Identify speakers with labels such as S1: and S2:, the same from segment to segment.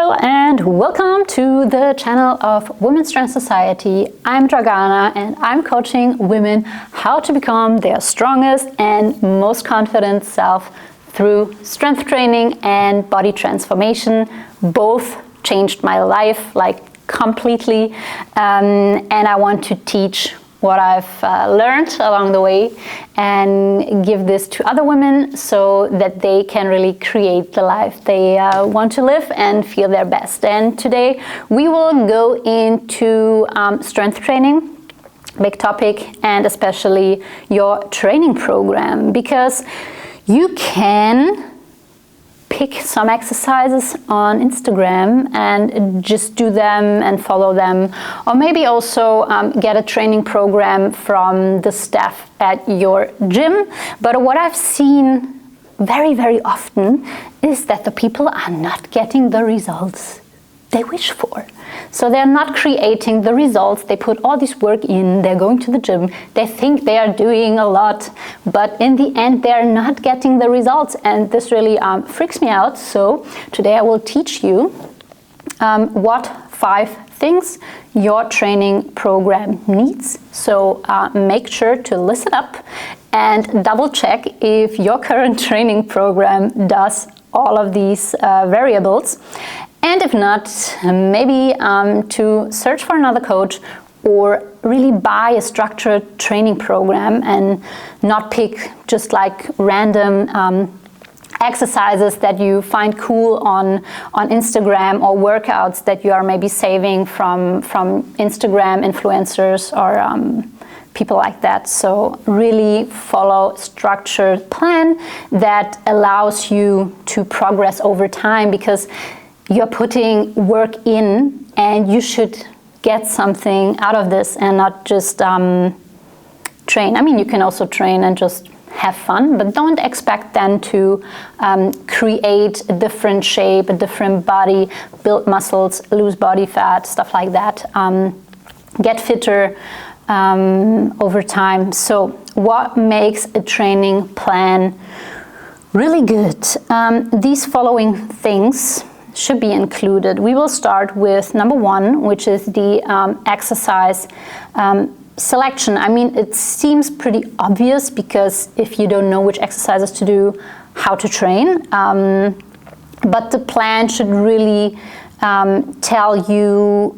S1: Hello and welcome to the channel of Women's Strength Society. I'm Dragana and I'm coaching women how to become their strongest and most confident self through strength training and body transformation. Both changed my life completely, and I want to teach what I've learned along the way and give this to other women so that they can really create the life they want to live and feel their best. And today we will go into strength training, big topic, and especially your training program, because you can pick some exercises on Instagram and just do them and follow them, or maybe also get a training program from the staff at your gym. But what I've seen very, very often is that the people are not getting the results they wish for. So they're not creating the results. They put all this work in, they're going to the gym, they think they are doing a lot, but in the end they're not getting the results, and this really freaks me out. So today I will teach you what 5 things your training program needs. So make sure to listen up and double check if your current training program does all of these variables. And if not, maybe to search for another coach or really buy a structured training program and not pick just random exercises that you find cool on Instagram, or workouts that you are maybe saving from Instagram influencers or people like that. So really follow a structured plan that allows you to progress over time, because you're putting work in and you should get something out of this and not just train. I mean, you can also train and just have fun, but don't expect then to create a different shape, a different body, build muscles, lose body fat, stuff like that. Get fitter over time. So what makes a training plan really good? These following things should be included. We will start with number 1, which is the exercise selection. I mean, it seems pretty obvious, because if you don't know which exercises to do, how to train, but the plan should really tell you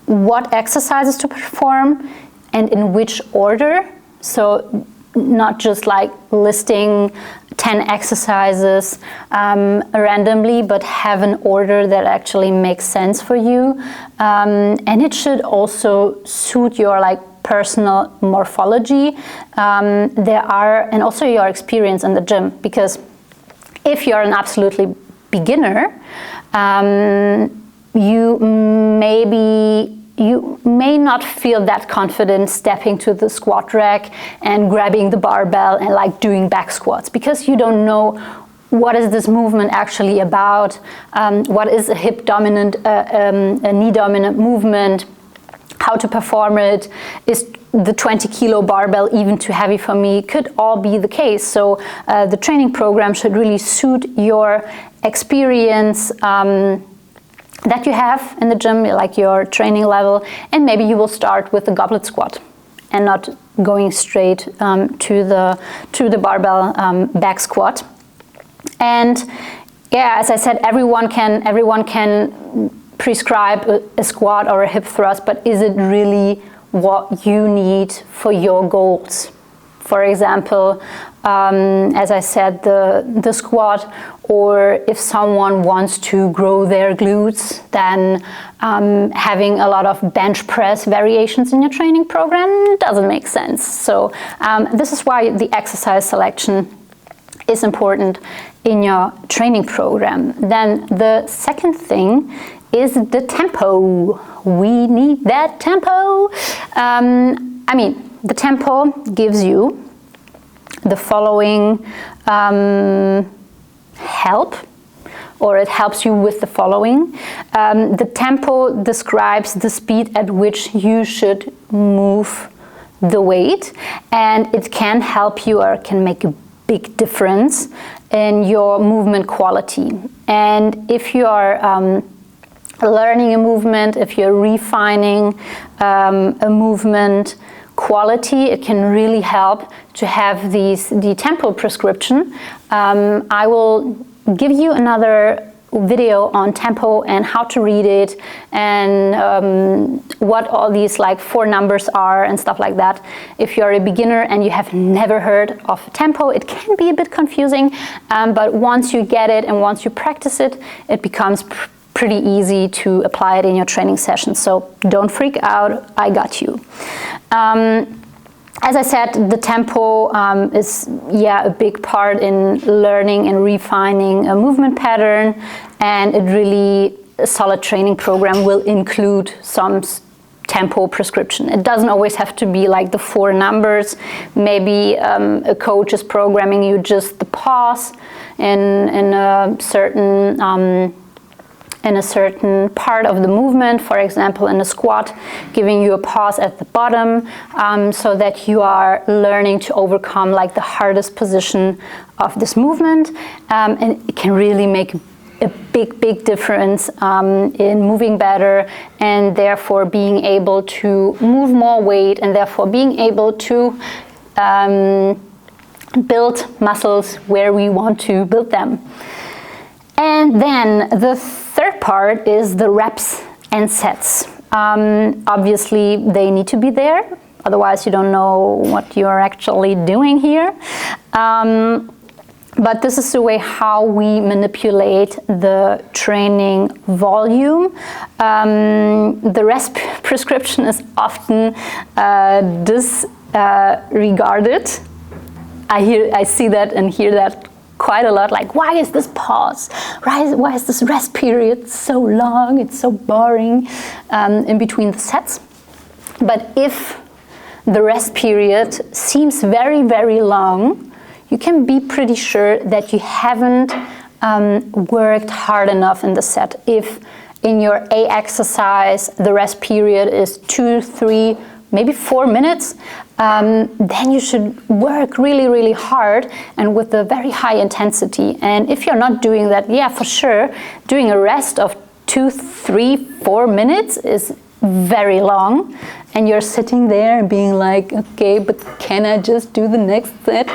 S1: what exercises to perform and in which order. So not just listing 10 exercises randomly, but have an order that actually makes sense for you. And it should also suit your personal morphology and also your experience in the gym. Because if you're an absolutely beginner, you may not feel that confident stepping to the squat rack and grabbing the barbell and doing back squats, because you don't know what is this movement actually about, what is a hip dominant, a knee dominant movement, how to perform it, is the 20 kilo barbell even too heavy for me? Could all be the case. So the training program should really suit your experience that you have in the gym, your training level, and maybe you will start with the goblet squat and not going straight to the barbell back squat. And yeah, as I said, everyone can prescribe a squat or a hip thrust, but is it really what you need for your goals? For example, as I said, the squat, or if someone wants to grow their glutes, then having a lot of bench press variations in your training program doesn't make sense. So this is why the exercise selection is important in your training program. Then the second thing is the tempo. We need that tempo. I mean, the tempo gives you the following help, or it helps you with the following. The tempo describes the speed at which you should move the weight, and it can help you, or can make a big difference in your movement quality. And if you are learning a movement, if you're refining a movement quality, it can really help to have the tempo prescription. I will give you another video on tempo and how to read it, and what all these like 4 numbers are and stuff like that. If you're a beginner and you have never heard of tempo, it can be a bit confusing, but once you get it and once you practice it, it becomes pretty easy to apply it in your training session. So don't freak out, I got you. As I said, the tempo is a big part in learning and refining a movement pattern, and a solid training program will include some tempo prescription. It doesn't always have to be like the 4 numbers. Maybe a coach is programming you just the pause in a certain part of the movement, for example in a squat, giving you a pause at the bottom, so that you are learning to overcome like the hardest position of this movement, and it can really make a big difference in moving better, and therefore being able to move more weight, and therefore being able to build muscles where we want to build them. And then the third part is the reps and sets. Obviously, they need to be there, otherwise you don't know what you're actually doing here. But this is the way how we manipulate the training volume. The rest prescription is often disregarded. I see that and hear that quite a lot, like, why is this pause? Why is this rest period so long? It's so boring in between the sets. But if the rest period seems very, very long, you can be pretty sure that you haven't worked hard enough in the set. If in your A exercise the rest period is 2, 3, maybe 4 minutes, then you should work really, really hard and with a very high intensity. And if you're not doing that, for sure, doing a rest of 2, 3, 4 minutes is very long, and you're sitting there and being like, okay, but can I just do the next set?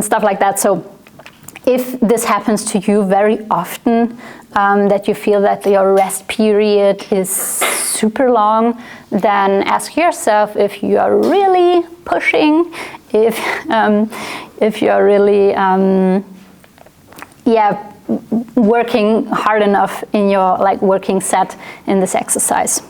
S1: Stuff like that. So if this happens to you very often, that you feel that your rest period is super long, then ask yourself if you are really pushing, if you're really working hard enough in your working set in this exercise.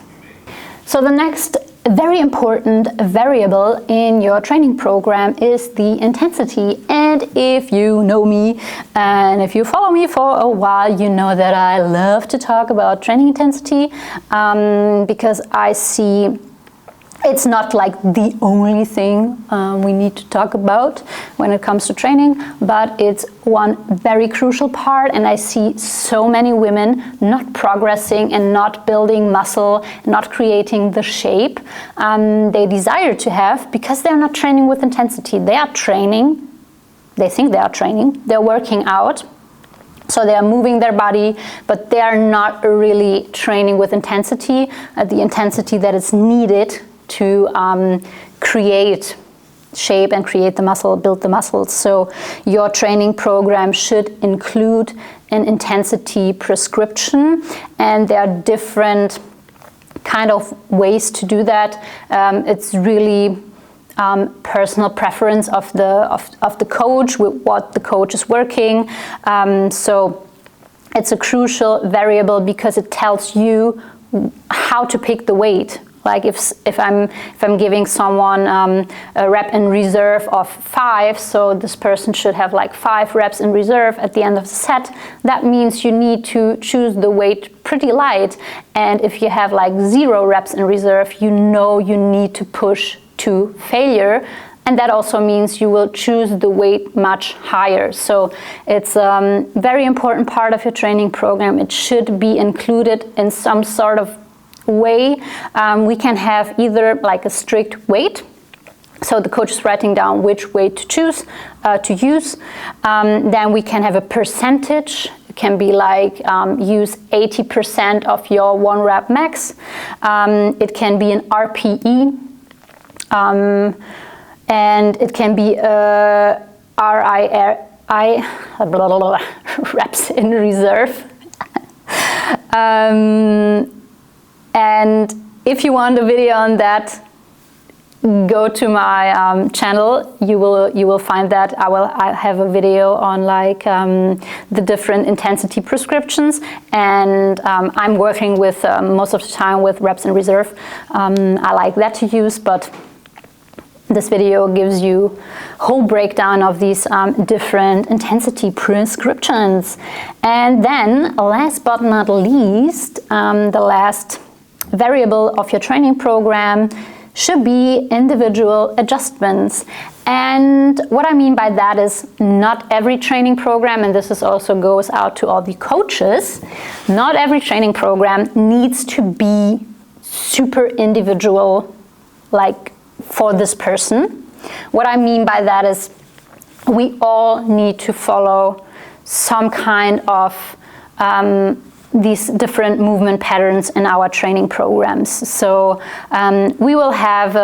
S1: So the next very important variable in your training program is the intensity. And if you know me and if you follow me for a while, you know that I love to talk about training intensity, because I see it's not like the only thing we need to talk about when it comes to training, but it's one very crucial part, and I see so many women not progressing and not building muscle, not creating the shape they desire to have because they're not training with intensity. They are training, they think they are training, they're working out, so they are moving their body, but they are not really training with intensity, the intensity that is needed to create shape and create the muscle, build the muscles. So your training program should include an intensity prescription, and there are different kind of ways to do that. It's really personal preference of the coach, with what the coach is working. So it's a crucial variable because it tells you how to pick the weight. Like if I'm giving someone a rep in reserve of 5, so this person should have like 5 reps in reserve at the end of the set, that means you need to choose the weight pretty light. And if you have like 0 reps in reserve, you know you need to push to failure. And that also means you will choose the weight much higher. So it's a very important part of your training program. It should be included in some sort of way. We can have either like a strict weight, So the coach is writing down which way to choose to use. Then we can have a percentage. It can be like use 80% of your 1 rep max. It can be an RPE, and it can be a reps in reserve. And if you want a video on that, go to my channel. You will find that I have a video on like the different intensity prescriptions, and I'm working with most of the time with reps in reserve. I like that to use, but this video gives you a whole breakdown of these different intensity prescriptions. And then last but not least, the last variable of your training program should be individual adjustments. And what I mean by that is not every training program, and this is also goes out to all the coaches, not every training program needs to be super individual, like for this person. What I mean by that is we all need to follow some kind of these different movement patterns in our training programs. So we will have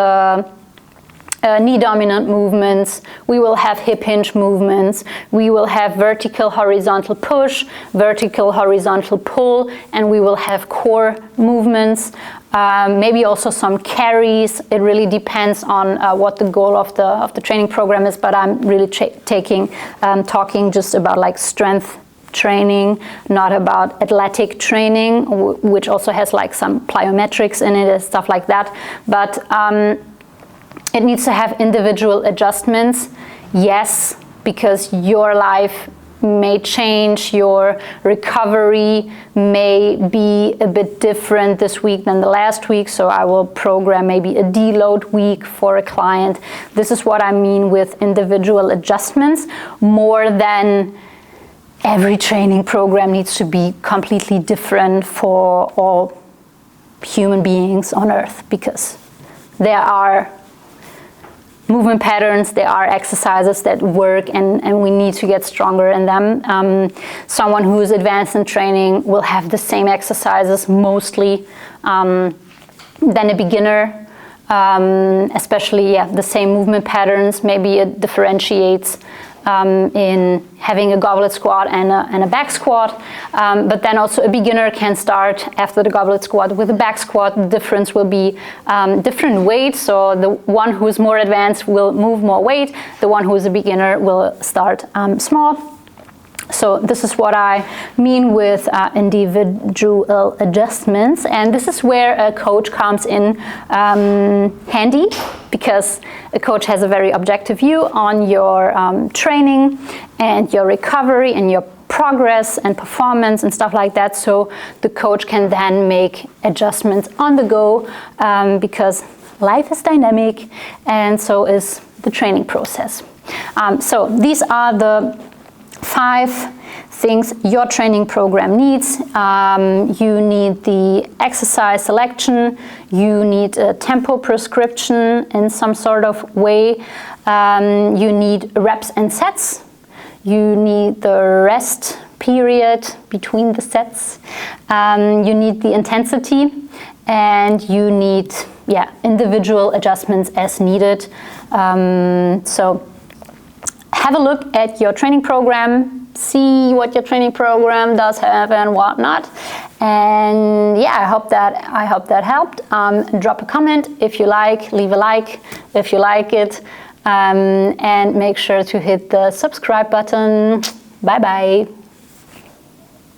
S1: knee dominant movements, we will have hip hinge movements, we will have vertical horizontal push, vertical horizontal pull, and we will have core movements, maybe also some carries. It really depends on what the goal of the training program is, but I'm really talking just about like strength training, not about athletic training, which also has like some plyometrics in it and stuff like that. But it needs to have individual adjustments, yes, because your life may change, your recovery may be a bit different this week than the last week, so I will program maybe a deload week for a client. This is what I mean with individual adjustments, more than every training program needs to be completely different for all human beings on earth, because there are movement patterns, there are exercises that work, and we need to get stronger in them. Someone who is advanced in training will have the same exercises mostly than a beginner, especially the same movement patterns. Maybe it differentiates in having a goblet squat and a back squat, but then also a beginner can start after the goblet squat with a back squat. The difference will be different weights, so the one who's more advanced will move more weight, the one who's a beginner will start small. So this is what I mean with individual adjustments, and this is where a coach comes in handy, because a coach has a very objective view on your training and your recovery and your progress and performance and stuff like that. So the coach can then make adjustments on the go, because life is dynamic and so is the training process. So these are the 5 things your training program needs. You need the exercise selection, you need a tempo prescription in some sort of way, you need reps and sets, you need the rest period between the sets, you need the intensity, and you need individual adjustments as needed. So have a look at your training program, see what your training program does have and what not. And I hope that helped. Drop a comment if you like, leave a like if you like it, and make sure to hit the subscribe button. Bye bye.